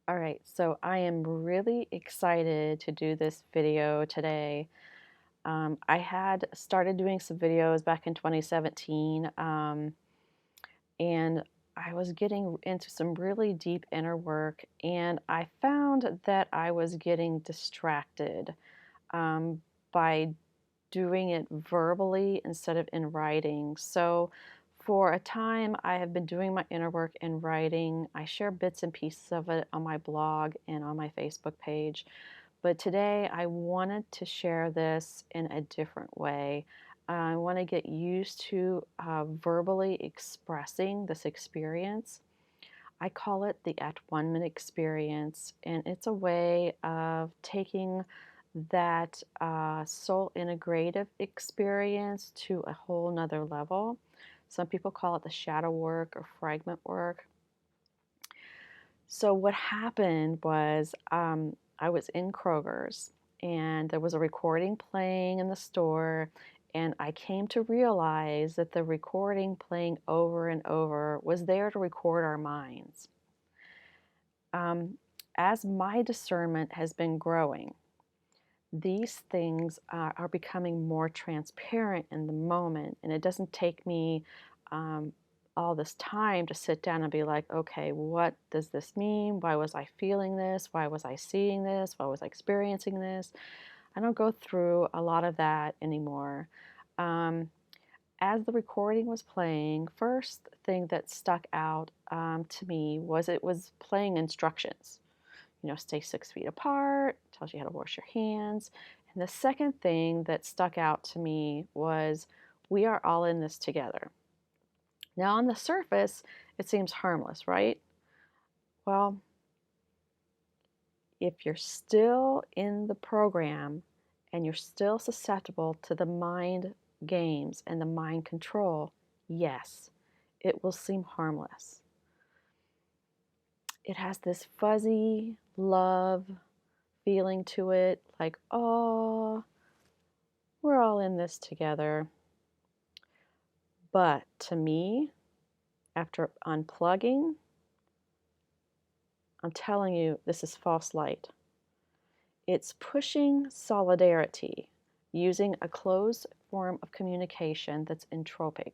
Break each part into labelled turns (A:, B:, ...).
A: All right, so I am really excited to do this video today. I had started doing some videos back in 2017, and I was getting into some really deep inner work, and I found that I was getting distracted um, by doing it verbally instead of in writing. So, for a time, I have been doing my inner work in writing. I share bits and pieces of it on my blog and on my Facebook page. But today, I wanted to share this in a different way. I want to get used to verbally expressing this experience. I call it the At-One-Ment Experience, and it's a way of taking that soul integrative experience to a whole nother level. Some people call it the shadow work or fragment work. So, what happened was I was in Kroger's and there was a recording playing in the store, and I came to realize that the recording playing over and over was there to record our minds. Um, as my discernment has been growing, these things are becoming more transparent in the moment, and it doesn't take me um, all this time to sit down and be like, okay, what does this mean? Why was I feeling this? Why was I seeing this? Why was I experiencing this? I don't go through a lot of that anymore. Um, as the recording was playing, first thing that stuck out to me was it was playing instructions. Stay 6 feet apart, tells you how to wash your hands. And the second thing that stuck out to me was we are all in this together. Now, on the surface, it seems harmless, right? Well, if you're still in the program and you're still susceptible to the mind games and the mind control, yes, it will seem harmless. It has this fuzzy love feeling to it, like, oh, we're all in this together. But to me, after unplugging, I'm telling you, this is false light. It's pushing solidarity using a closed form of communication that's entropic.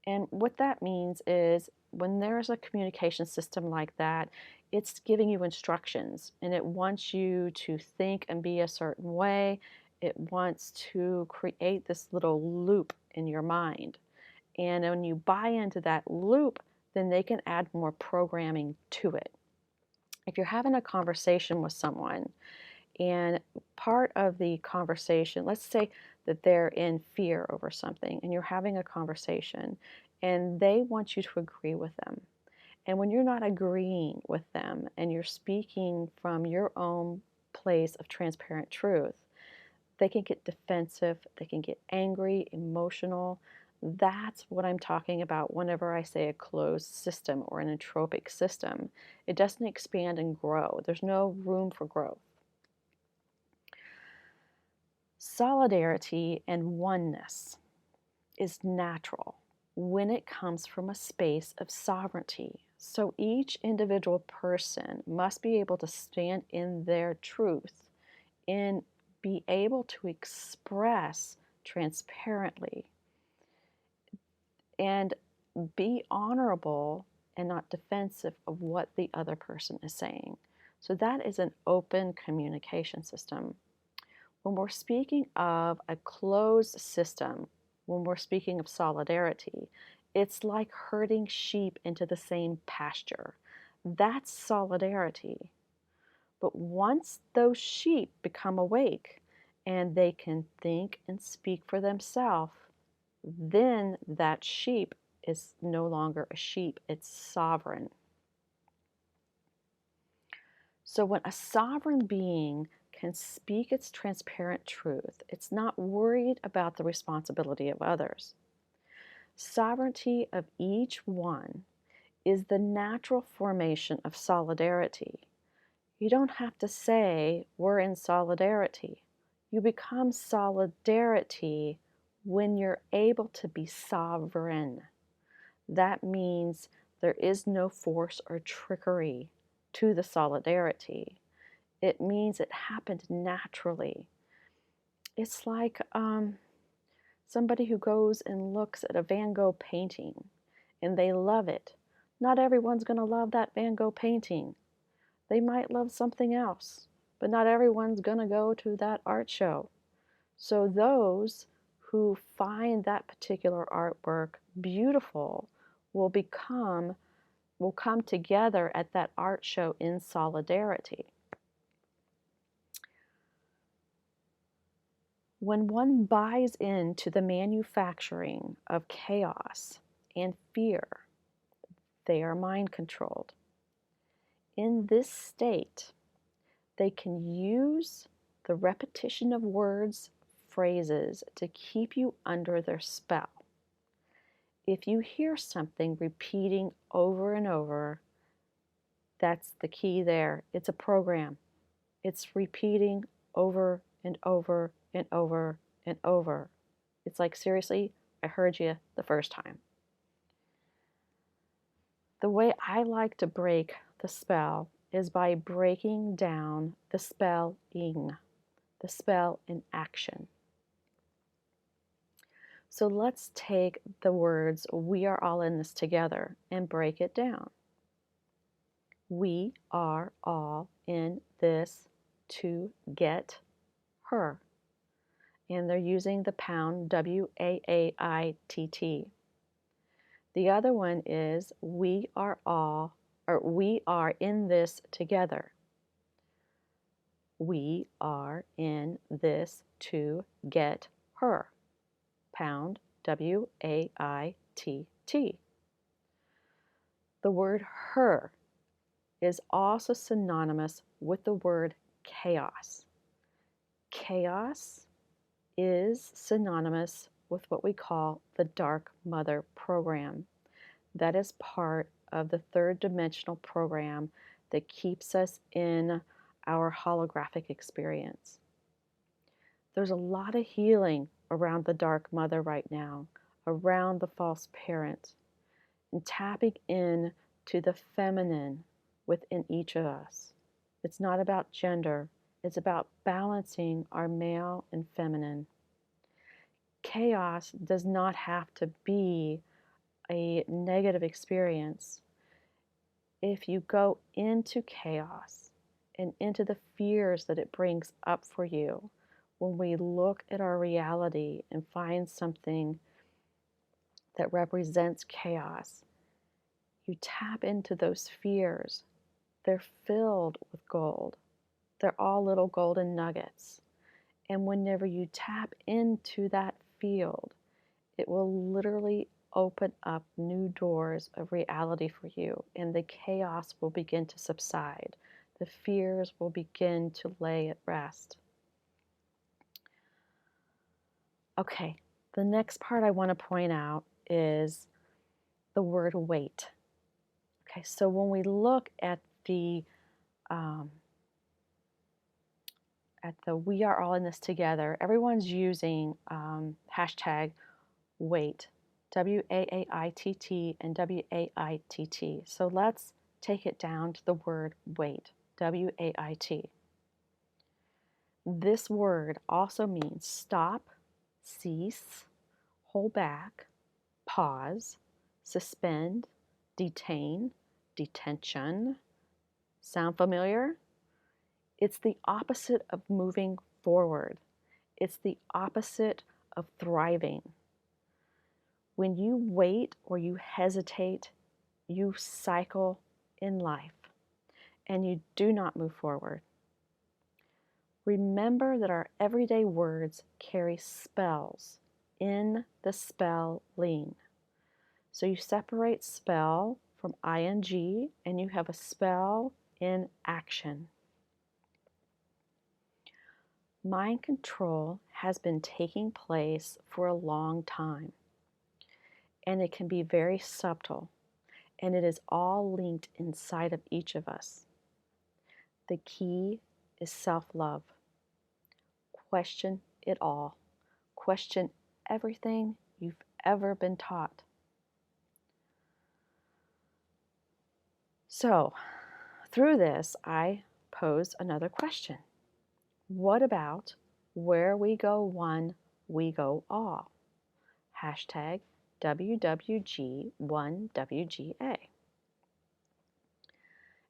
A: And what that means is when there's a communication system like that, it's giving you instructions and it wants you to think and be a certain way. It wants to create this little loop in your mind. And when you buy into that loop, then they can add more programming to it. If you're having a conversation with someone and part of the conversation, let's say that they're in fear over something and you're having a conversation and they want you to agree with them. And when you're not agreeing with them and you're speaking from your own place of transparent truth, they can get defensive, they can get angry, emotional. That's what I'm talking about whenever I say a closed system or an entropic system. It doesn't expand and grow. There's no room for growth. Solidarity and oneness is natural when it comes from a space of sovereignty. So each individual person must be able to stand in their truth and be able to express transparently and be honorable and not defensive of what the other person is saying. So that is an open communication system. When we're speaking of a closed system, when we're speaking of solidarity, it's like herding sheep into the same pasture. That's solidarity. But once those sheep become awake and they can think and speak for themselves, then that sheep is no longer a sheep, it's sovereign. So when a sovereign being can speak its transparent truth, it's not worried about the responsibility of others. Sovereignty of each one is the natural formation of solidarity. You don't have to say, we're in solidarity. You become solidarity when you're able to be sovereign. That means there is no force or trickery. to the solidarity. It means it happened naturally. It's like somebody who goes and looks at a Van Gogh painting and they love it. Not everyone's going to love that Van Gogh painting. They might love something else, but not everyone's going to go to that art show. So those who find that particular artwork beautiful will come together at that art show in solidarity. When one buys into the manufacturing of chaos and fear, they are mind controlled. In this state, they can use the repetition of words, phrases to keep you under their spell. If you hear something repeating over and over, that's the key there. It's a program. It's repeating over and over and over and over. It's like, seriously, I heard you the first time. The way I like to break the spell is by breaking down the spelling, the spell in action. So let's take the words, we are all in this together, and break it down. We are all in this to get her. And they're using the pound, W-A-A-I-T-T. The other one is we are in this together. We are in this to get her. Pound, W-A-I-T-T. The word her is also synonymous with the word chaos. Chaos is synonymous with what we call the Dark Mother program. That is part of the third dimensional program that keeps us in our holographic experience. There's a lot of healing around the Dark Mother right now, around the false parent, and tapping in to the feminine within each of us. It's not about gender, it's about balancing our male and feminine. Chaos does not have to be a negative experience. If you go into chaos and into the fears that it brings up for you, when we look at our reality and find something that represents chaos, you tap into those fears. They're filled with gold. They're all little golden nuggets. And whenever you tap into that field, it will literally open up new doors of reality for you, and the chaos will begin to subside. The fears will begin to lay at rest. Okay, the next part I want to point out is the word wait. Okay, so when we look at the we are all in this together, everyone's using hashtag wait, W-A-A-I-T-T and W-A-I-T-T. So let's take it down to the word wait, W-A-I-T. This word also means stop, cease, hold back, pause, suspend, detain, detention. Sound familiar? It's the opposite of moving forward. It's the opposite of thriving. When you wait or you hesitate, you cycle in life and you do not move forward. Remember that our everyday words carry spells in the spelling. So you separate spell from ing and you have a spell in action. Mind control has been taking place for a long time, and it can be very subtle, and it is all linked inside of each of us. The key is self-love. Question it all. Question everything you've ever been taught. So, Through this, I posed another question. What about where we go one, we go all? Hashtag WWG1WGA.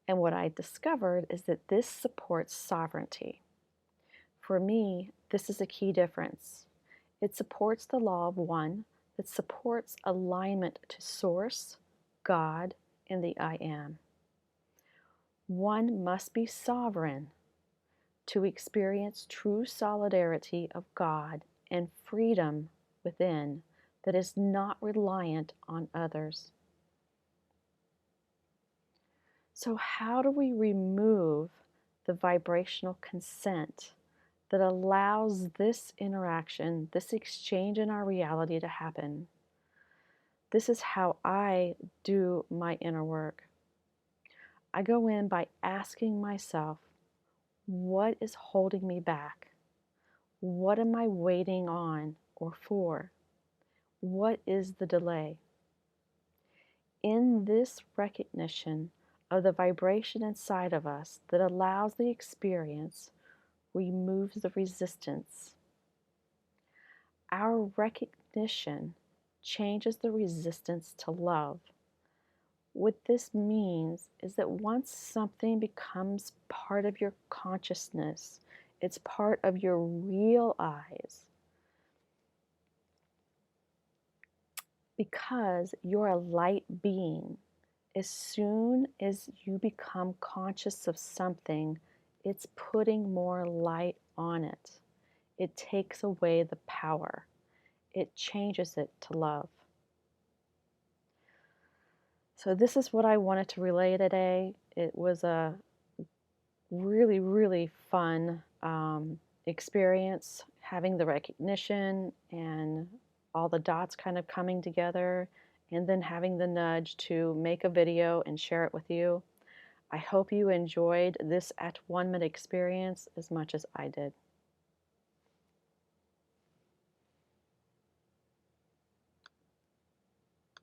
A: And what I discovered is that this supports sovereignty. For me, this is a key difference. It supports the law of one that supports alignment to Source, God, and the I Am. One must be sovereign to experience true solidarity of God and freedom within that is not reliant on others. So how do we remove the vibrational consent that allows this interaction, this exchange in our reality to happen? This is how I do my inner work. I go in by asking myself, what is holding me back? What am I waiting on or for? What is the delay? In this recognition of the vibration inside of us that allows the experience, removes the resistance. Our recognition changes the resistance to love. What this means is that once something becomes part of your consciousness, it's part of your real eyes, because you're a light being. As soon as you become conscious of something, it's putting more light on it. It takes away the power. It changes it to love. So this is what I wanted to relay today. It was a really, really fun experience, having the recognition and all the dots kind of coming together, and then having the nudge to make a video and share it with you. I hope you enjoyed this At-One-Ment experience as much as I did.